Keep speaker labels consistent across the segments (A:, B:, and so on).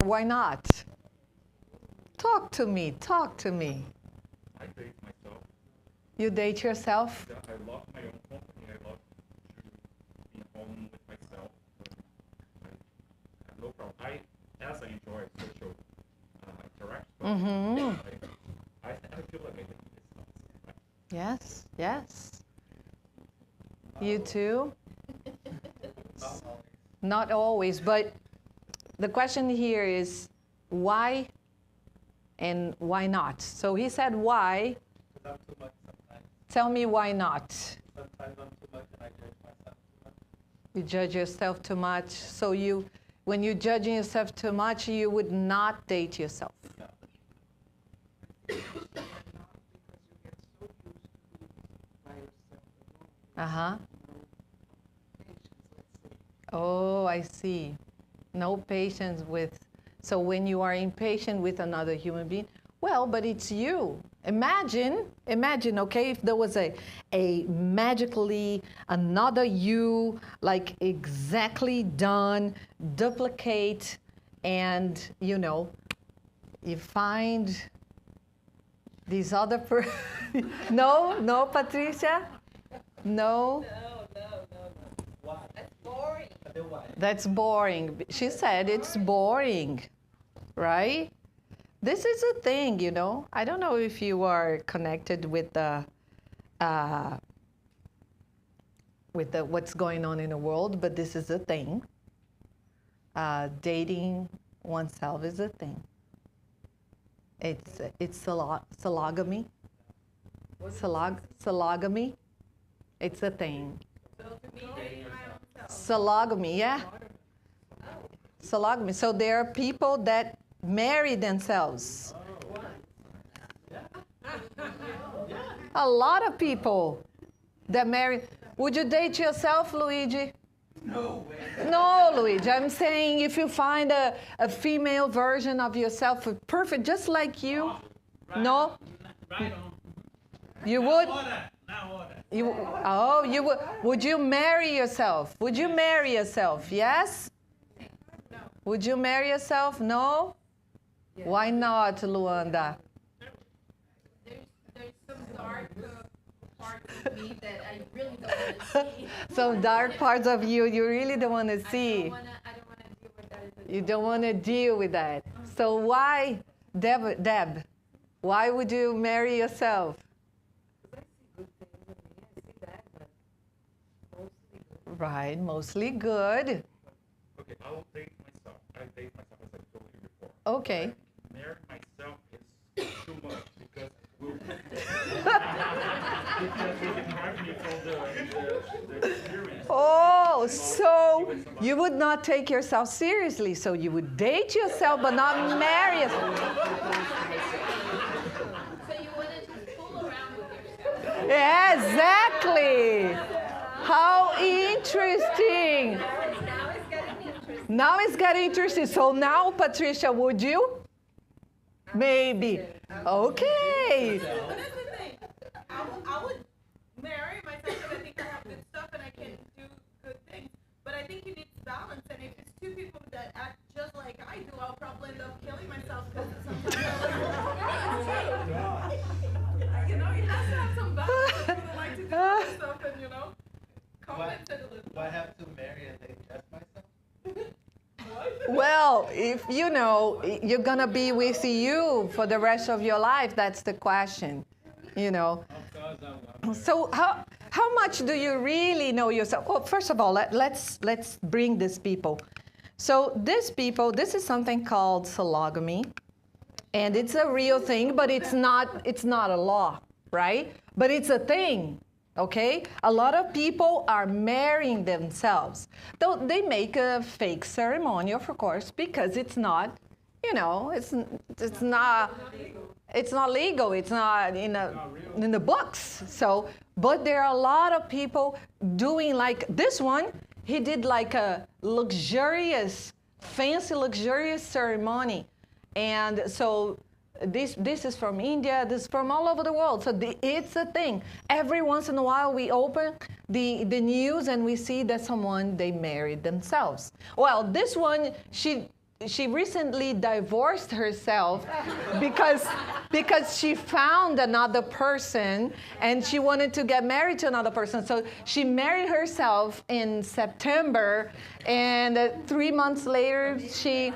A: why not? Talk to me. Talk to me.
B: I date myself.
A: You date yourself?
B: I love my own company. I love to be home with myself. I have no problem. As I enjoy social interaction, I feel like I date myself.
A: Yes, yes. You too? Not always, but the question here is why and why not? So he said why.
C: Because I'm too much sometimes.
A: Tell me why not.
C: Sometimes I'm too much and I judge myself too much.
A: You judge yourself too much. So when you're judging yourself too much, you would not date yourself.
C: No.
A: Uh-huh. Oh, I see. No patience with, so when you are impatient with another human being, well, but it's you. Imagine, okay, if there was a magically another you, like exactly done, duplicate, and, you find these other No, Patricia? No?
D: No.
C: Why?
D: That's boring.
A: That's boring. She said it's boring, right? This is a thing, I don't know if you are connected with the what's going on in the world, but this is a thing. Dating oneself is a thing. It's sologamy. Sologamy. It's a thing. Sologamy, yeah. Sologamy. So there are people that marry themselves. A lot of people that marry. Would you date yourself, Luigi?
C: No way.
A: No, Luigi. I'm saying if you find a female version of yourself, perfect, just like you.
C: Right
A: No?
C: Right on.
A: You would?
C: Now order.
A: You would. Would you marry yourself? Would you marry yourself? Yes?
D: No.
A: Would you marry yourself? No?
D: Yeah.
A: Why not, Luanda?
D: There's some dark parts of me that I really don't want to see.
A: Some dark parts of you really don't want to
D: I
A: see.
D: don't want to deal with that.
A: You don't want to deal with that. So why, Deb, why would you marry yourself?
D: I see good things in me. I see that, but mostly good.
A: Right, mostly good.
B: Okay, I will date myself. I date myself as I told you before.
A: Okay.
B: Marry myself is too much because it deprives me from the experience.
A: Oh, so you would not take yourself seriously. So you would date yourself but not marry yourself.
D: So you want to just fool around with yourself.
A: Yeah, exactly. How interesting. Now it's getting interesting. So now, Patricia, would you? Maybe. Okay.
E: But that's the thing. I would marry myself because I think I have good stuff and I can do good things. But I think you need balance. And if it's two people that act just like I do, I'll probably end up killing myself because sometimes you have to have some balance. People like to do stuff and, compensate a little.
C: Do I have to marry and date just myself?
A: Well, if you're going to be with you for the rest of your life, that's the question, So how much do you really know yourself? Well, first of all, let's bring these people. So this is something called sologamy, and it's a real thing, but it's not a law, right? But it's a thing. Okay? A lot of people are marrying themselves. Though they make a fake ceremony, of course, because it's not, it's not legal. It's not in the books. So, but there are a lot of people doing like this one. He did like a fancy luxurious ceremony. And so this is from India, this is from all over the world. So it's a thing. Every once in a while we open the news and we see that they married themselves. Well, this one, she she recently divorced herself because she found another person and she wanted to get married to another person. So she married herself in September, and 3 months later she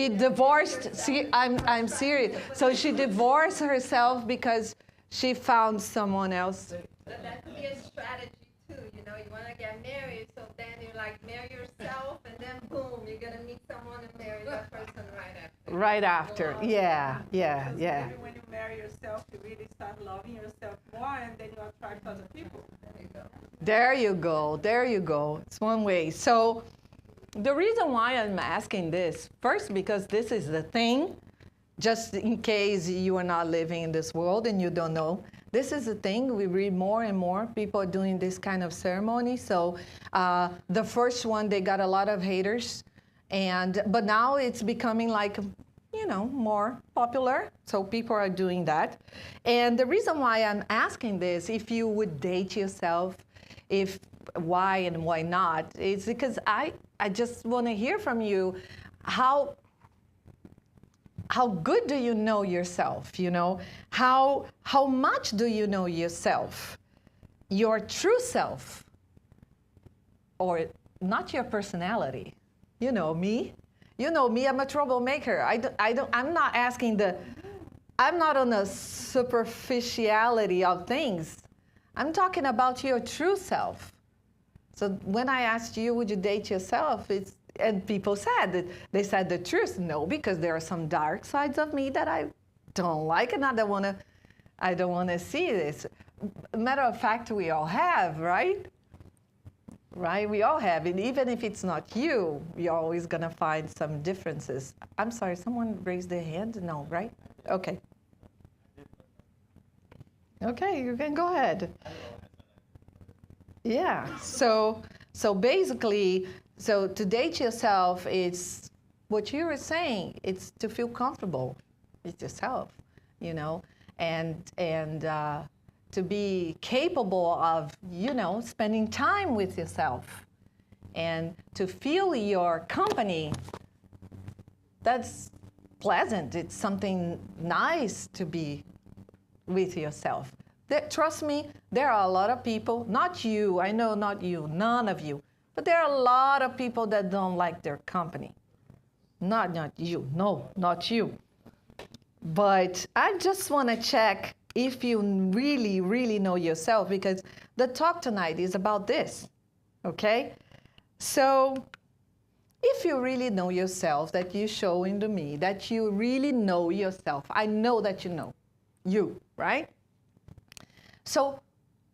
A: divorced. See, I'm serious. So she divorced herself because she found someone else.
D: But that could be a strategy too, you know, you want to get married, so then you like marry yourself, and then boom, you're going to meet someone and marry that person right after.
A: Right after, yeah.
F: Maybe when you marry yourself, you really start loving yourself more, and then you attract other people.
D: There you go.
A: There you go. It's one way. So the reason why I'm asking this, first, because this is the thing, just in case you are not living in this world and you don't know. This is the thing, we read more and more people are doing this kind of ceremony. So the first one, they got a lot of haters, but now it's becoming like, you know, more popular. So people are doing that. And the reason why I'm asking this, if you would date yourself, why and why not, is because I just want to hear from you how good do you know yourself, you know? How much do you know yourself? Your true self, or not your personality. You know me. You know me, I'm a troublemaker. I'm not I'm not on the superficiality of things. I'm talking about your true self. So when I asked you, would you date yourself, and people said they said the truth. No, because there are some dark sides of me that I don't like, and I don't want to see this. Matter of fact, we all have, right? Right? We all have it. Even if it's not you, you're always going to find some differences. I'm sorry, someone raised their hand? No, right? Okay. Okay, you can go ahead. Yeah. So basically, so to date yourself, it's what you were saying. It's to feel comfortable with yourself, you know, and to be capable of, you know, spending time with yourself, and to feel your company. That's pleasant. It's something nice to be with yourself. Trust me, there are a lot of people, not you, I know not you, none of you, but there are a lot of people that don't like their company. Not you, no, not you. But I just want to check if you really, really know yourself, because the talk tonight is about this, okay? So if you really know yourself, that you show into me, that you really know yourself, I know that you know you, right? So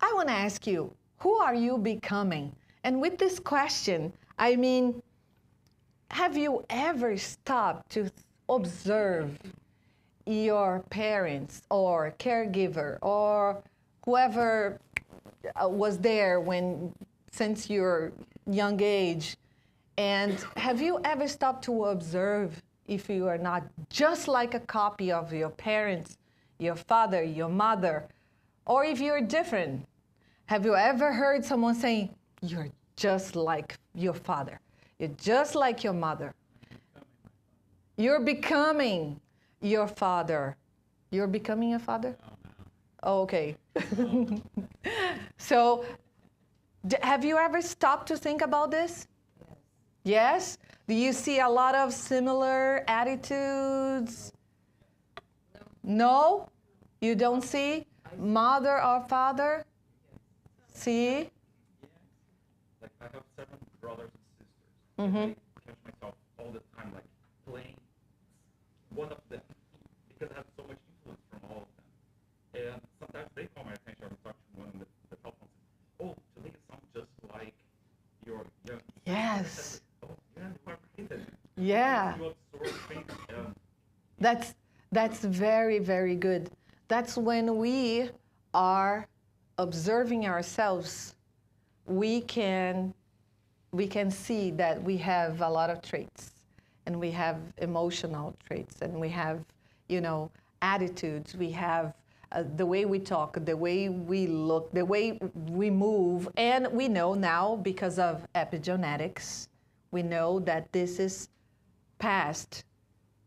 A: I want to ask you, who are you becoming? And with this question, I mean, have you ever stopped to observe your parents or caregiver or whoever was there since your young age? And have you ever stopped to observe if you are not just like a copy of your parents, your father, your mother, or if you're different? Have you ever heard someone saying, you're just like your father, you're just like your mother, you're becoming your father? You're becoming a father? Oh, okay. So have you ever stopped to think about this? Yes? Do you see a lot of similar attitudes? No? You don't see? Mother or father? See?
B: Like, I have 7 brothers and sisters.
A: Mm-hmm.
B: And I catch myself all the time, like, playing one of them, because I have so much influence from all of them. And sometimes they call my attention. I talk to one of the telephone. Oh, to me, it sounds just like your young.
A: Yes.
B: Oh, yeah, you are created.
A: Yeah.
B: You absorb things.
A: That's very, very good. That's when we are observing ourselves, we can see that we have a lot of traits, and we have emotional traits, and we have, you know, attitudes. We have the way we talk, the way we look, the way we move, and we know now, because of epigenetics, we know that this is passed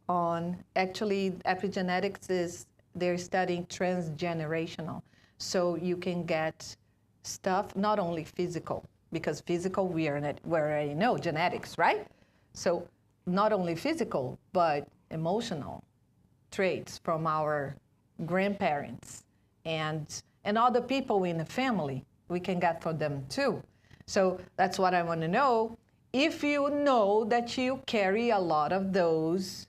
A: on, actually epigenetics is, they're studying transgenerational. So you can get stuff, not only physical, because physical we already know, genetics, right? So not only physical, but emotional traits from our grandparents and other people in the family, we can get from them too. So that's what I want to know. If you know that you carry a lot of those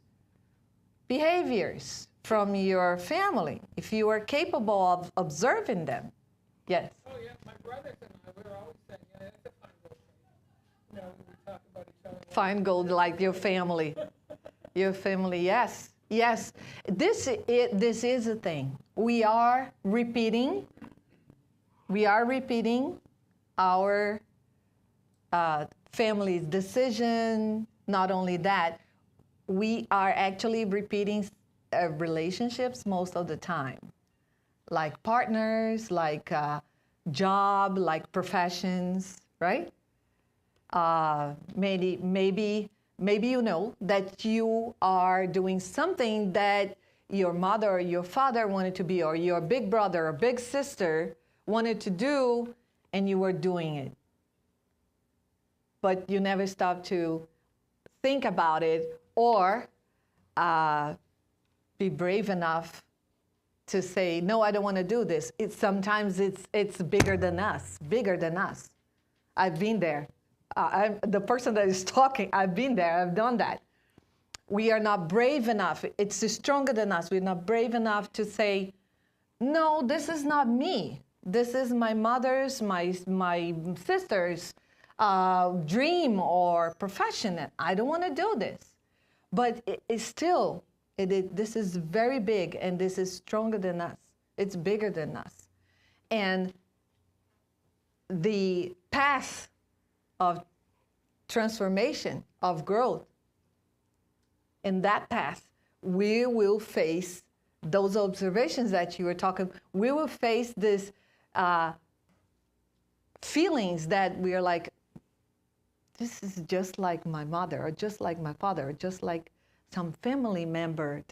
A: behaviors from your family, if you are capable of observing them. Yes?
G: Oh, yeah. My brothers and I, we were always saying, yeah, it's a fine gold thing. You know, we talk about each other.
A: Fine gold like your family. Your family, yes. Yes. This is a thing. We are repeating our family's decision. Not only that, we are actually repeating relationships most of the time, like partners, like job, like professions, right? Maybe you know that you are doing something that your mother or your father wanted to be, or your big brother or big sister wanted to do, and you were doing it. But you never stop to think about it or be brave enough to say, no, I don't want to do this. Sometimes it's bigger than us, bigger than us. I've been there. I'm the person that is talking, I've been there, I've done that. We are not brave enough. It's stronger than us. We're not brave enough to say, no, this is not me. This is my mother's, my sister's dream or profession. And I don't want to do this. But it's still, this is very big, and this is stronger than us. It's bigger than us. And the path of transformation, of growth, in that path, we will face those observations that you were talking. We will face this feelings that we are like, this is just like my mother, or just like my father, or just like some family member.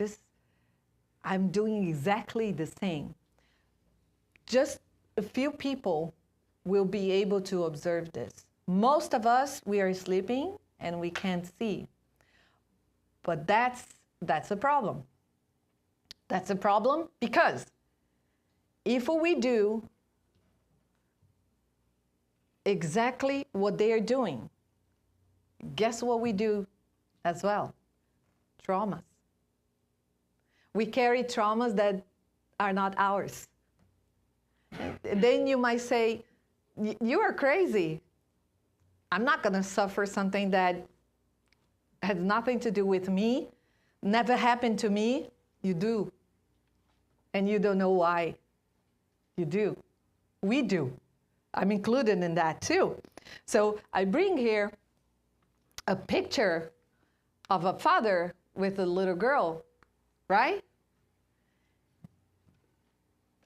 A: I'm doing exactly the same. Just a few people will be able to observe this. Most of us, we are sleeping and we can't see. But that's a problem. That's a problem because if we do exactly what they are doing, guess what we do as well? Traumas. We carry traumas that are not ours. Then you might say, you are crazy. I'm not going to suffer something that has nothing to do with me, never happened to me. You do. And you don't know why. You do. We do. I'm included in that too. So I bring here a picture of a father with a little girl, right?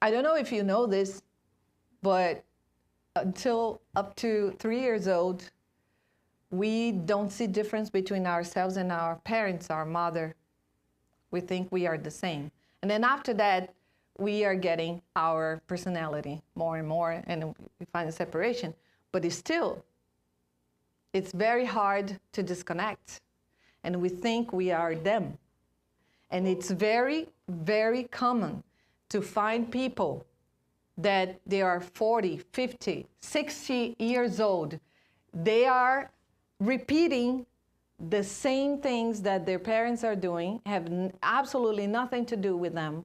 A: I don't know if you know this, but until up to 3 years old, we don't see difference between ourselves and our parents, our mother. We think we are the same. And then after that, we are getting our personality more and more, and we find a separation. But it's very hard to disconnect. And we think we are them. And it's very, very common to find people that they are 40, 50, 60 years old. They are repeating the same things that their parents are doing, have absolutely nothing to do with them,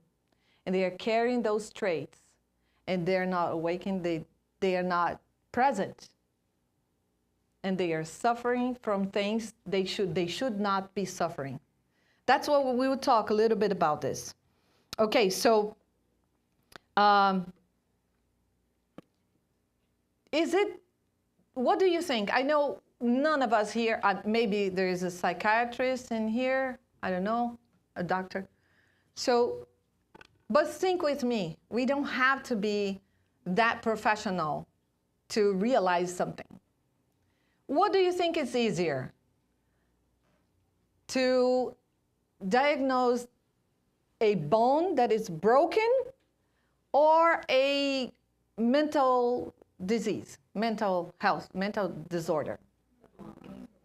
A: and they are carrying those traits, and they're not awakened, they are not present, and they are suffering from things they should not be suffering. That's what we will talk a little bit about this. Okay, so what do you think? I know none of us here, maybe there is a psychiatrist in here, I don't know, a doctor. So, but think with me, we don't have to be that professional to realize something. What do you think is easier? to diagnose a bone that is broken or a mental disease, mental health, mental disorder.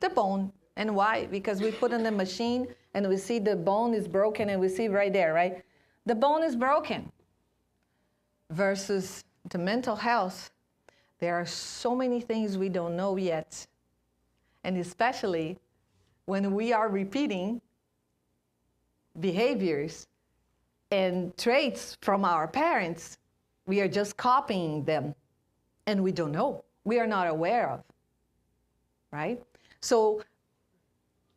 A: The bone. And why? Because we put in the machine and we see the bone is broken and we see right there, right? The bone is broken. Versus the mental health, there are so many things we don't know yet. And especially when we are repeating behaviors and traits from our parents, we are just copying them. And we don't know. We are not aware of, right? So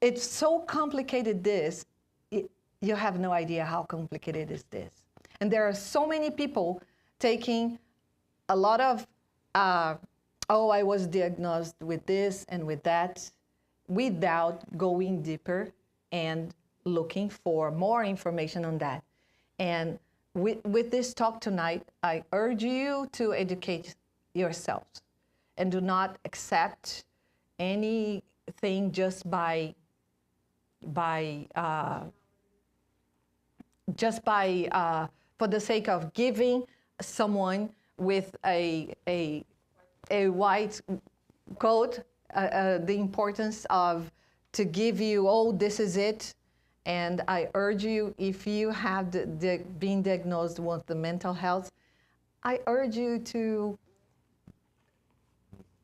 A: it's so complicated you have no idea how complicated is this. And there are so many people taking a lot of, oh, I was diagnosed with this and with that, without going deeper and looking for more information on that. And with this talk tonight, I urge you to educate yourselves and do not accept anything just by for the sake of giving someone with a white coat the importance of to give you, oh, this is it. And I urge you, if you have been diagnosed with the mental health, I urge you to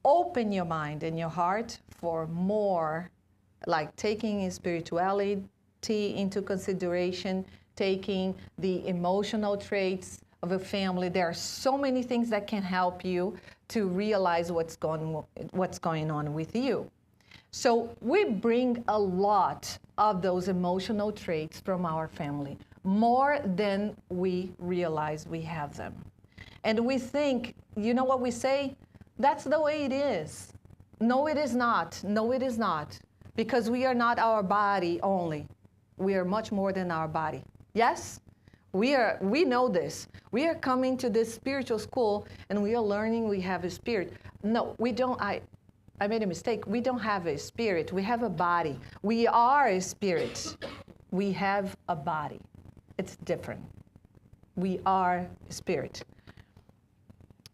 A: open your mind and your heart for more, like taking spirituality into consideration, taking the emotional traits of a family. There are so many things that can help you to realize what's going on with you. So we bring a lot of those emotional traits from our family, more than we realize we have them. And we think, you know what we say? That's the way it is. No, it is not. No, it is not. Because we are not our body only. We are much more than our body. Yes? We know this. We are coming to this spiritual school and we are learning we have a spirit. No, we don't. I made a mistake. We don't have a spirit. We have a body. We are a spirit. We have a body. It's different. We are a spirit.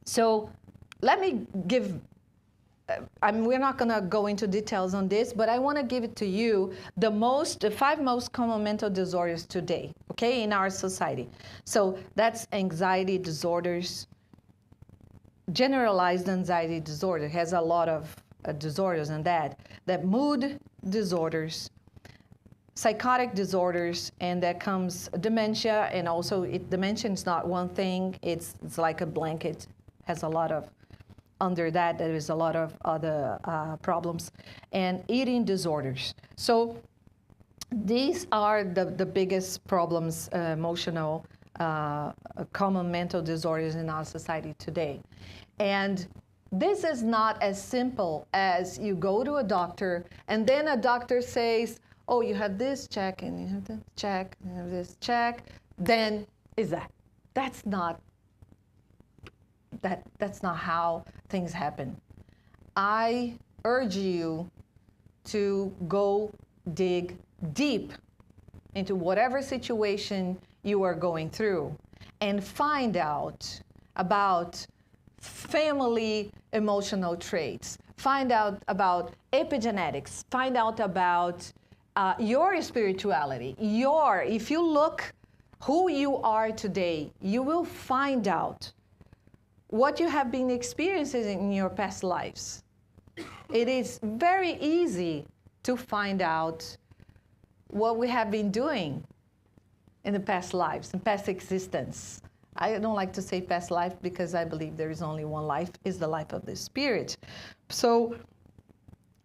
A: So let me give, we're not going to go into details on this, but I want to give it to you the 5 most common mental disorders today, okay, in our society. So that's anxiety disorders. Generalized anxiety disorder has a lot of disorders in that mood disorders, psychotic disorders, and that comes dementia, and also dementia is not one thing, it's like a blanket, has a lot of, under that there is a lot of other problems, and eating disorders. So these are the biggest problems, emotional, common mental disorders in our society today. And this is not as simple as you go to a doctor and then a doctor says, oh, you have this check and you have this check and you have this check, then is that. That's not how things happen. I urge you to go dig deep into whatever situation you are going through and find out about family emotional traits, find out about epigenetics, find out about your spirituality. If you look who you are today, you will find out what you have been experiencing in your past lives. It is very easy to find out what we have been doing in the past lives, in past existence. I don't like to say past life because I believe there is only one life, is the life of the spirit. So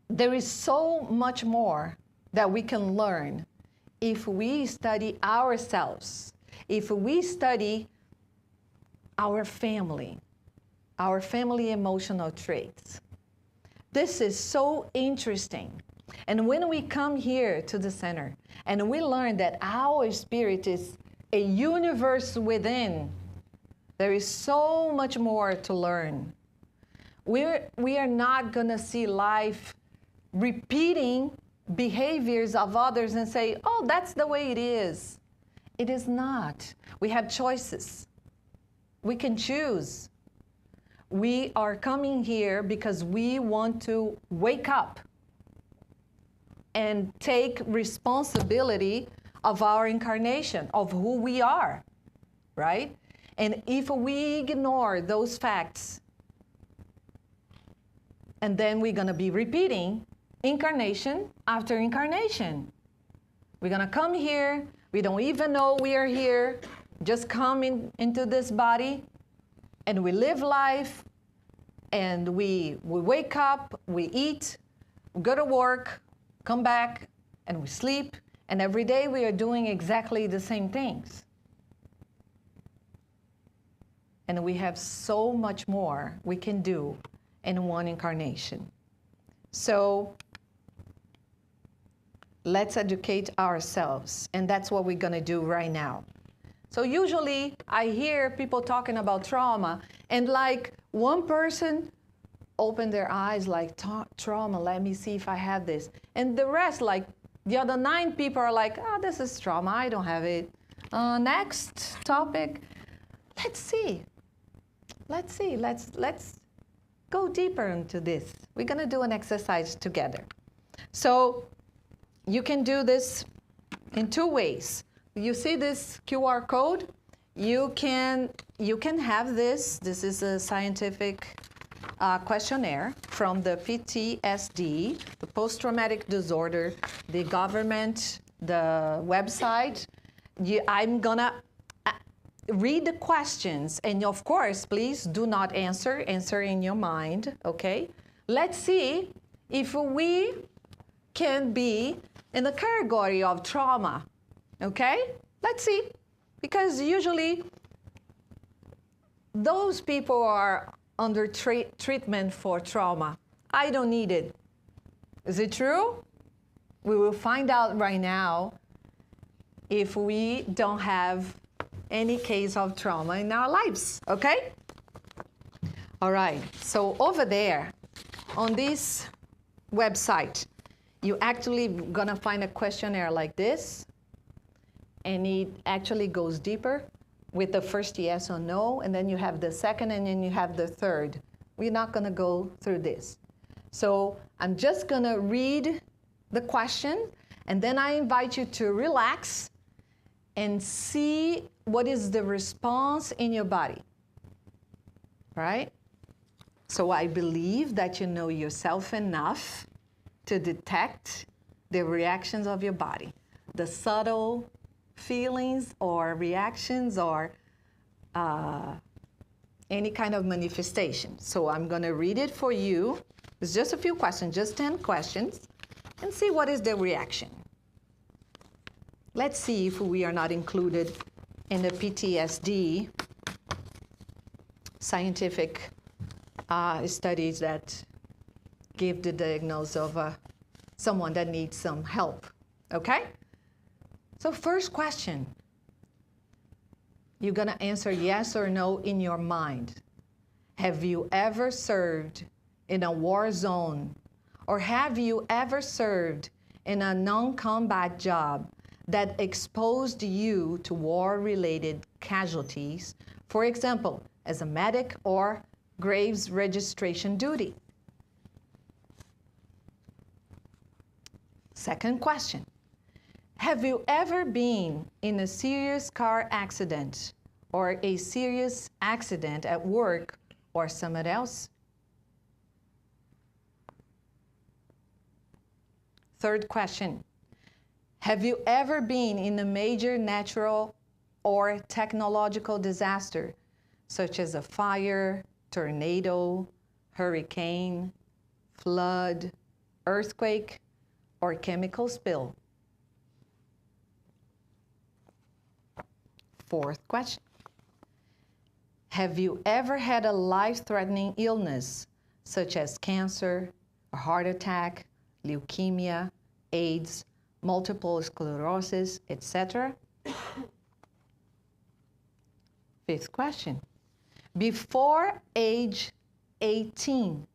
A: there is so much more that we can learn if we study ourselves, if we study our family emotional traits. This is so interesting. And when we come here to the center and we learn that our spirit is a universe within, there is so much more to learn. We are not going to see life repeating behaviors of others and say, oh, that's the way it is. It is not. We have choices. We can choose. We are coming here because we want to wake up and take responsibility of our incarnation, of who we are, right? And if we ignore those facts, and then we're going to be repeating incarnation after incarnation. We're going to come here. We don't even know we are here. Just come into this body, and we live life, and we wake up, we eat, we go to work, come back, and we sleep. And every day we are doing exactly the same things. And we have so much more we can do in one incarnation. So let's educate ourselves. And that's what we're going to do right now. So usually I hear people talking about trauma, and like one person open their eyes like, trauma, let me see if I have this. And the rest, like the other 9 people are like, oh, this is trauma, I don't have it. Next topic, let's see. Let's go deeper into this. We're going to do an exercise together. So you can do this in 2 ways. You see this QR code? You can have this. This is a scientific questionnaire from the PTSD, the post-traumatic disorder, the government, the website. I'm going to read the questions, and of course, please do not answer in your mind, okay? Let's see if we can be in the category of trauma, okay? Let's see, because usually those people are under treatment for trauma. I don't need it. Is it true? We will find out right now if we don't have any case of trauma in our lives, okay? All right, so over there on this website, you actually gonna find a questionnaire like this, and it actually goes deeper with the first yes or no, and then you have the second, and then you have the third. We're not gonna go through this. So I'm just gonna read the question, and then I invite you to relax and see what is the response in your body, right? So I believe that you know yourself enough to detect the reactions of your body, the subtle feelings or reactions or any kind of manifestation. So I'm gonna read it for you. It's just a few questions, just 10 questions, and see what is the reaction. Let's see if we are not included in the PTSD scientific studies that give the diagnosis of someone that needs some help, okay? So first question, you're gonna answer yes or no in your mind. Have you ever served in a war zone, or have you ever served in a non-combat job that exposed you to war-related casualties, for example, as a medic or graves registration duty? Second question, have you ever been in a serious car accident or a serious accident at work or somewhere else? Third question, have you ever been in a major natural or technological disaster, such as a fire, tornado, hurricane, flood, earthquake, or chemical spill? Fourth question, have you ever had a life-threatening illness, such as cancer, a heart attack, leukemia, AIDS, multiple sclerosis, etc.? Fifth question, before age 18,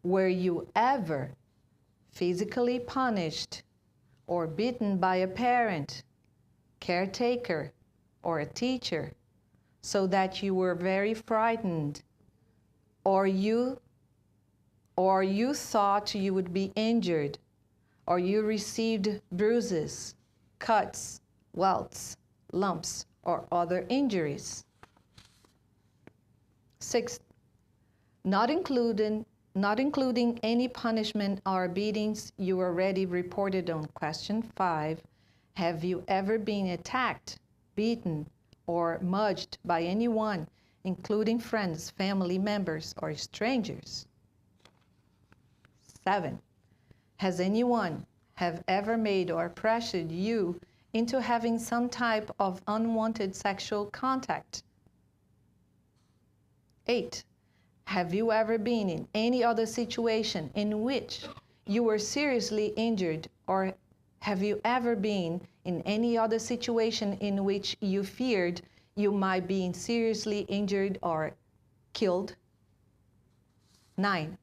A: were you ever physically punished or beaten by a parent, caretaker, or a teacher, so that you were very frightened, or you thought you would be injured, or you received bruises, cuts, welts, lumps, or other injuries. 6, not including any punishment or beatings you already reported on question 5, have you ever been attacked, beaten, or mugged by anyone, including friends, family members, or strangers? 7, has anyone have ever made or pressured you into having some type of unwanted sexual contact? 8, have you ever been in any other situation in which you were seriously injured, or have you ever been in any other situation in which you feared you might be seriously injured or killed? 9,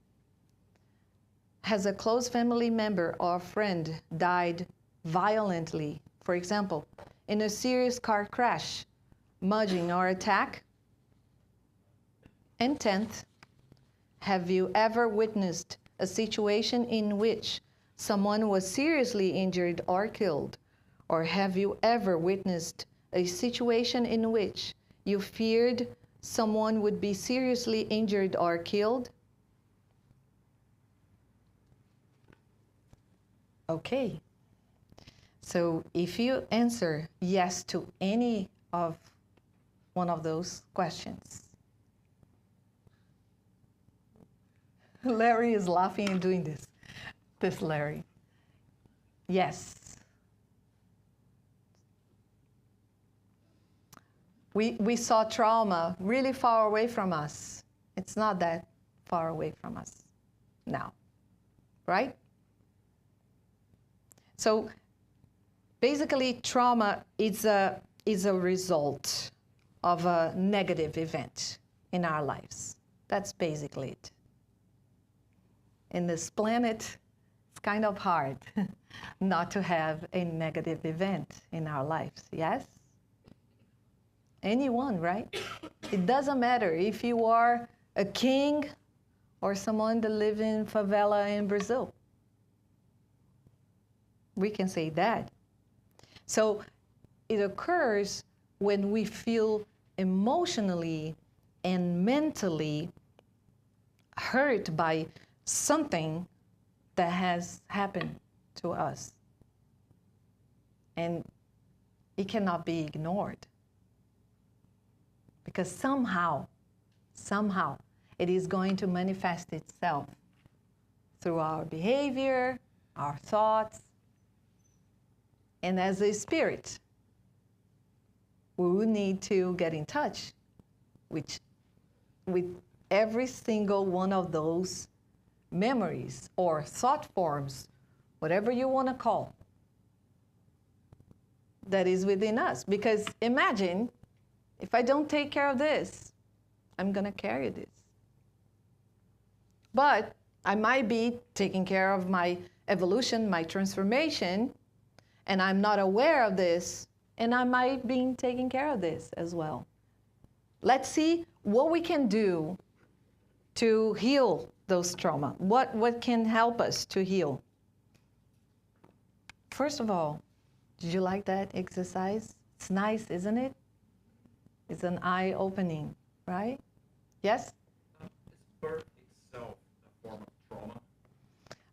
A: has a close family member or friend died violently, for example, in a serious car crash, mugging, or attack? And 10th, have you ever witnessed a situation in which someone was seriously injured or killed? Or have you ever witnessed a situation in which you feared someone would be seriously injured or killed? Okay. So if you answer yes to any of one of those questions, Larry is laughing and doing this. This Larry. Yes. We saw trauma really far away from us. It's not that far away from us now, right? So basically, trauma is a result of a negative event in our lives. That's basically it. In this planet, it's kind of hard not to have a negative event in our lives, yes? Anyone, right? It doesn't matter if you are a king or someone that lives in favela in Brazil. We can say that. So it occurs when we feel emotionally and mentally hurt by something that has happened to us. And it cannot be ignored. Because somehow, it is going to manifest itself through our behavior, our thoughts, and as a spirit, we will need to get in touch with every single one of those memories or thought forms, whatever you want to call, that is within us. Because imagine, if I don't take care of this, I'm going to carry this. But I might be taking care of my evolution, my transformation, and I'm not aware of this, and I might be taking care of this as well. Let's see what we can do to heal those trauma. What can help us to heal? First of all, did you like that exercise? It's nice, isn't it? It's an eye-opening, right? Yes?
B: Is birth itself a form of trauma?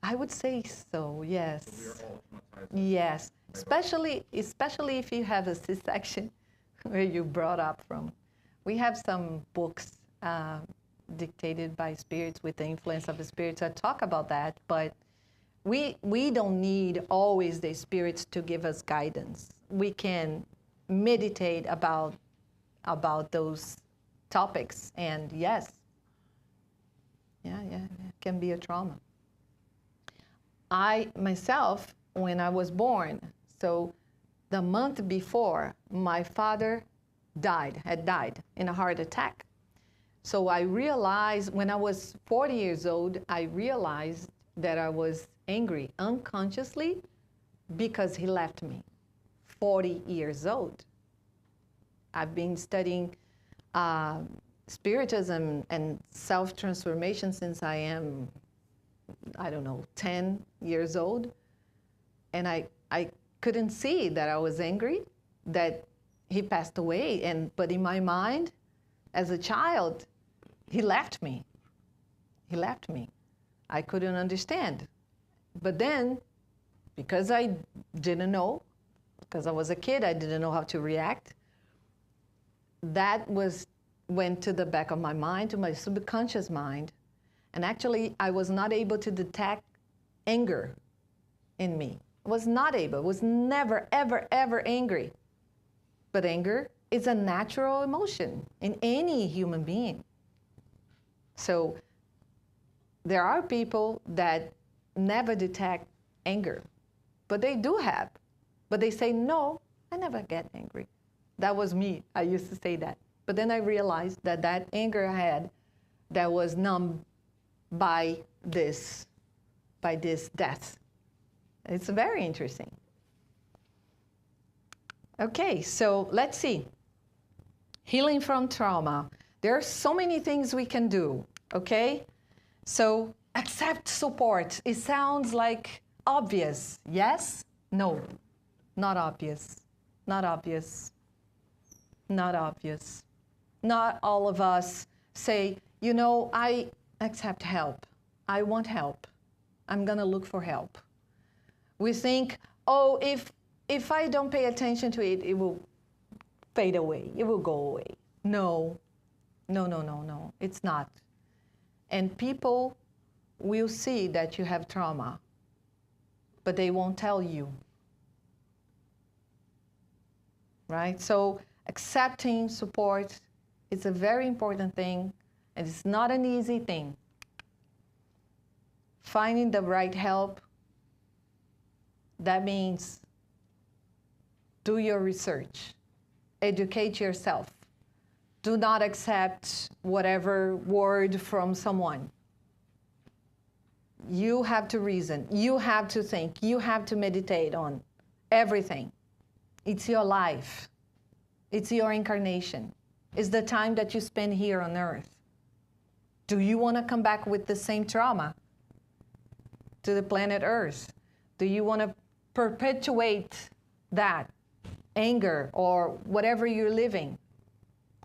A: I would say so, yes.
B: So we are all traumatized.
A: Yes, especially if you have a C-section where you brought up from. We have some books dictated by spirits with the influence of the spirits that talk about that, but we don't need always the spirits to give us guidance. We can meditate about those topics, and yes, it can be a trauma. I myself, when I was born, so the month before, my father had died in a heart attack. So I realized when I was 40 years old, I realized that I was angry unconsciously because he left me. 40 years old. I've been studying Spiritism and self-transformation since I am, I don't know, 10 years old. And I couldn't see that I was angry, that he passed away. But in my mind, as a child, he left me. He left me. I couldn't understand. But then, because I didn't know, because I was a kid, I didn't know how to react, that went to the back of my mind, to my subconscious mind. And actually, I was not able to detect anger in me. I was not able. I was never, ever, ever angry. But anger is a natural emotion in any human being. So there are people that never detect anger, but they do have. But they say, no, I never get angry. That was me. I used to say that. But then I realized that that anger I had, that was numbed by this death. It's very interesting. Okay, so let's see. Healing from trauma. There are so many things we can do, okay? So accept support. It sounds like obvious. Yes? No. Not obvious. Not obvious. Not obvious. Not all of us say, you know, I accept help. I want help. I'm going to look for help. We think, oh, if I don't pay attention to it, it will fade away. It will go away. No. No, no, no, no. It's not. And people will see that you have trauma, but they won't tell you. Right? So accepting support is a very important thing, and it's not an easy thing. Finding the right help, that means do your research, educate yourself. Do not accept whatever word from someone. You have to reason, you have to think, you have to meditate on everything. It's your life. It's your incarnation. It's the time that you spend here on earth. Do you want to come back with the same trauma to the planet Earth? Do you want to perpetuate that anger or whatever you're living?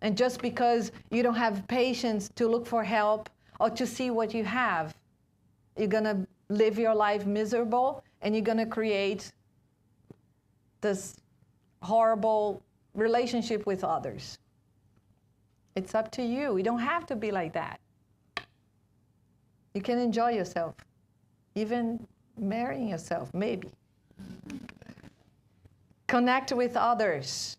A: And just because you don't have patience to look for help or to see what you have, you're going to live your life miserable and you're going to create this horrible relationship with others. It's up to you. You don't have to be like that. You can enjoy yourself, even marrying yourself, maybe. Connect with others.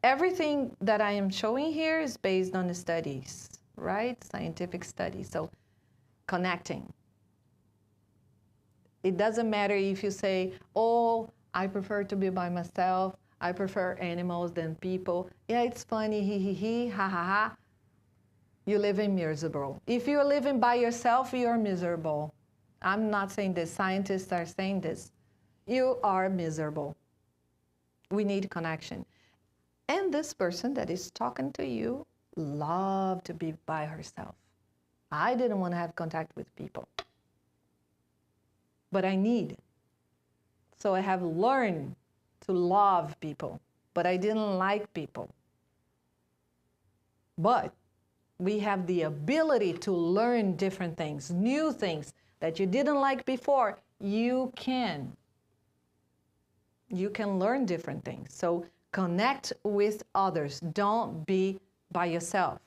A: Everything that I am showing here is based on the studies, right? Scientific studies. So connecting. It doesn't matter if you say, oh, I prefer to be by myself. I prefer animals than people. Yeah, it's funny, he, ha, ha, ha. You're living miserable. If you're living by yourself, you're miserable. I'm not saying this. Scientists are saying this. You are miserable. We need connection. And this person that is talking to you loved to be by herself. I didn't want to have contact with people. But I need. So I have learned to love people, but I didn't like people. But we have the ability to learn different things, new things that you didn't like before. You can. You can learn different things. So connect with others. Don't be by yourself.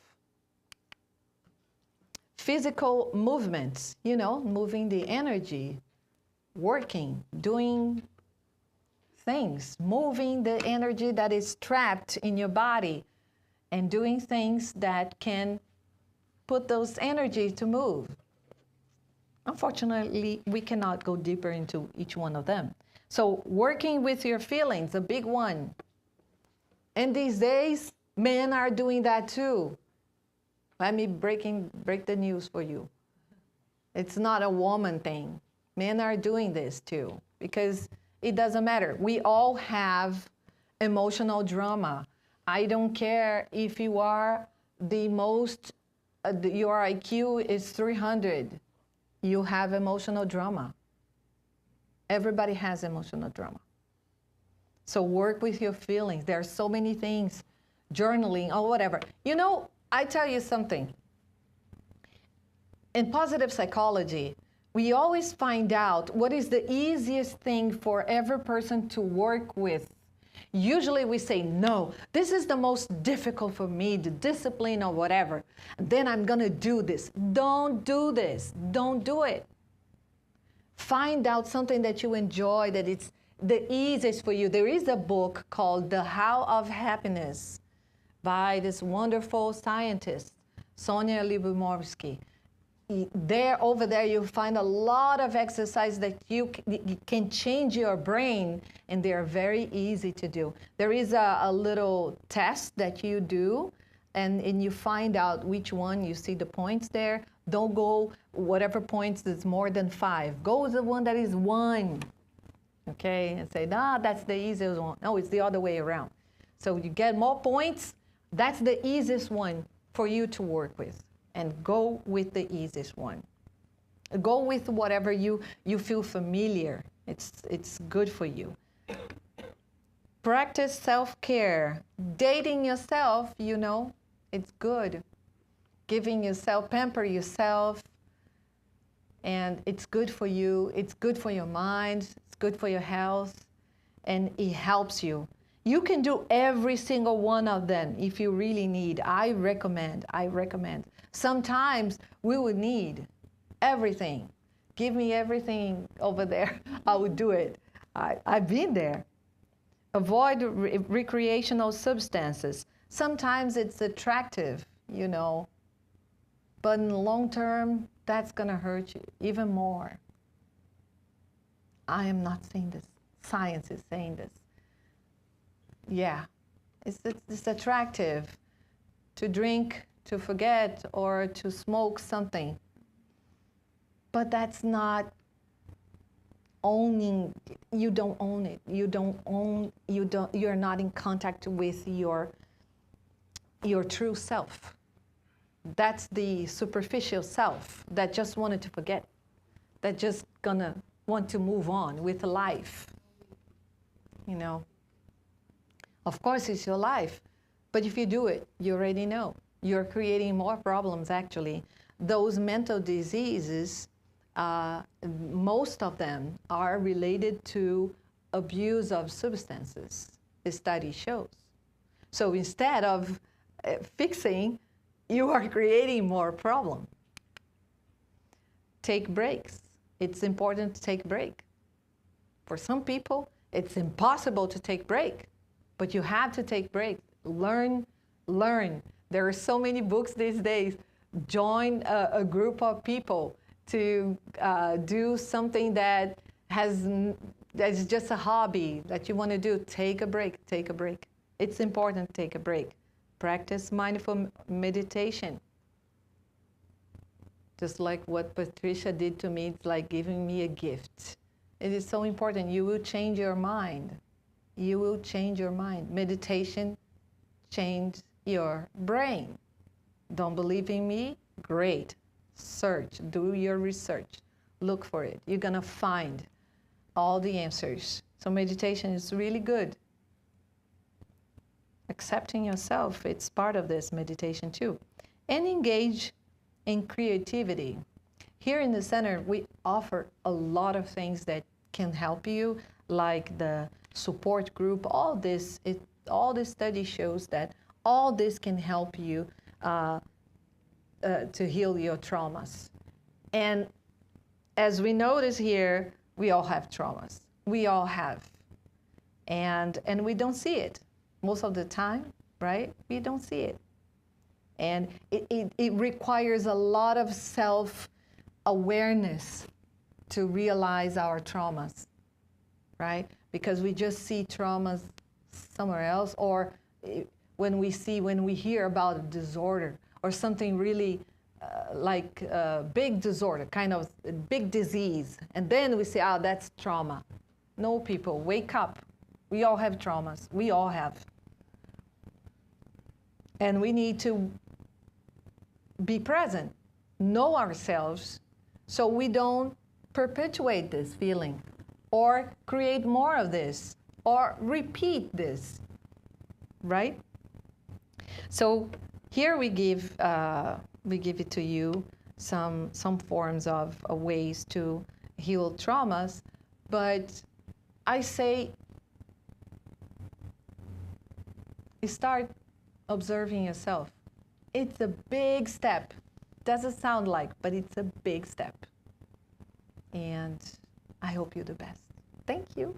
A: Physical movements, you know, moving the energy, working, doing things, moving the energy that is trapped in your body and doing things that can put those energies to move. Unfortunately, we cannot go deeper into each one of them. So working with your feelings, a big one. And these days, men are doing that too. Let me break the news for you. It's not a woman thing. Men are doing this too, because it doesn't matter. We all have emotional drama. I don't care if you are the most, your IQ is 300. You have emotional drama. Everybody has emotional drama. So work with your feelings. There are so many things, journaling or whatever. You know, I tell you something. In positive psychology, we always find out what is the easiest thing for every person to work with. Usually we say, no, this is the most difficult for me, the discipline or whatever. Then I'm going to do this. Don't do this. Don't do it. Find out something that you enjoy, that it's the easiest for you. There is a book called The How of Happiness by this wonderful scientist, Sonia Lyubomirsky. Over there, you'll find a lot of exercises that you can change your brain, and they're very easy to do. There is a little test that you do, and you find out which one, you see the points there. Don't go whatever points is more than 5. Go with the one that is 1, okay? And say, nah, that's the easiest one. No, it's the other way around. So you get more points, that's the easiest one for you to work with. And go with the easiest one. Go with whatever you feel familiar. It's good for you. Practice self-care. Dating yourself, you know, it's good. Giving yourself, pamper yourself. And it's good for you. It's good for your mind. It's good for your health. And it helps you. You can do every single one of them if you really need. I recommend. Sometimes we would need everything. Give me everything over there. I would do it. I've been there. Avoid recreational substances. Sometimes it's attractive, you know, but in the long term, that's going to hurt you even more. I am not saying this. Science is saying this. Yeah, it's attractive to drink, to forget, or to smoke something. But that's not owning. You don't own it. You're not in contact with your true self. That's the superficial self that just wanted to forget, that just gonna want to move on with life, you know. Of course, it's your life, but if you do it, you already know. You're creating more problems, actually. Those mental diseases, most of them are related to abuse of substances, the study shows. So instead of fixing, you are creating more problem. Take breaks. It's important to take a break. For some people, it's impossible to take a break. But you have to take breaks. Learn. There are so many books these days. Join a group of people to do something that's just a hobby that you want to do. Take a break. It's important to take a break. Practice mindful meditation. Just like what Patricia did to me, it's like giving me a gift. It is so important. You will change your mind. You will change your mind. Meditation changes your brain. Don't believe in me? Great. Search. Do your research. Look for it. You're going to find all the answers. So meditation is really good. Accepting yourself, it's part of this meditation too. And engage in creativity. Here in the center, we offer a lot of things that can help you, like the support group. All this study shows that all this can help you to heal your traumas. And as we notice here, we all have traumas. We all have. And we don't see it most of the time, right? We don't see it. And it requires a lot of self-awareness to realize our traumas, right? Because we just see traumas somewhere else, or when we hear about a disorder or something really like big disorder, kind of big disease, and then we say, oh, that's trauma. No, people, wake up. We all have traumas. We all have. And we need to be present, know ourselves, so we don't perpetuate this feeling or create more of this or repeat this, right? So here we give it to you some forms of ways to heal traumas, but I say start observing yourself. It's a big step. Doesn't sound like, but it's a big step. And I hope you do best. Thank you.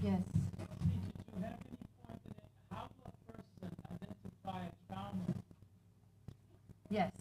A: Yes.
G: Did you have any point in it? How do a person identify a trauma?
A: Yes.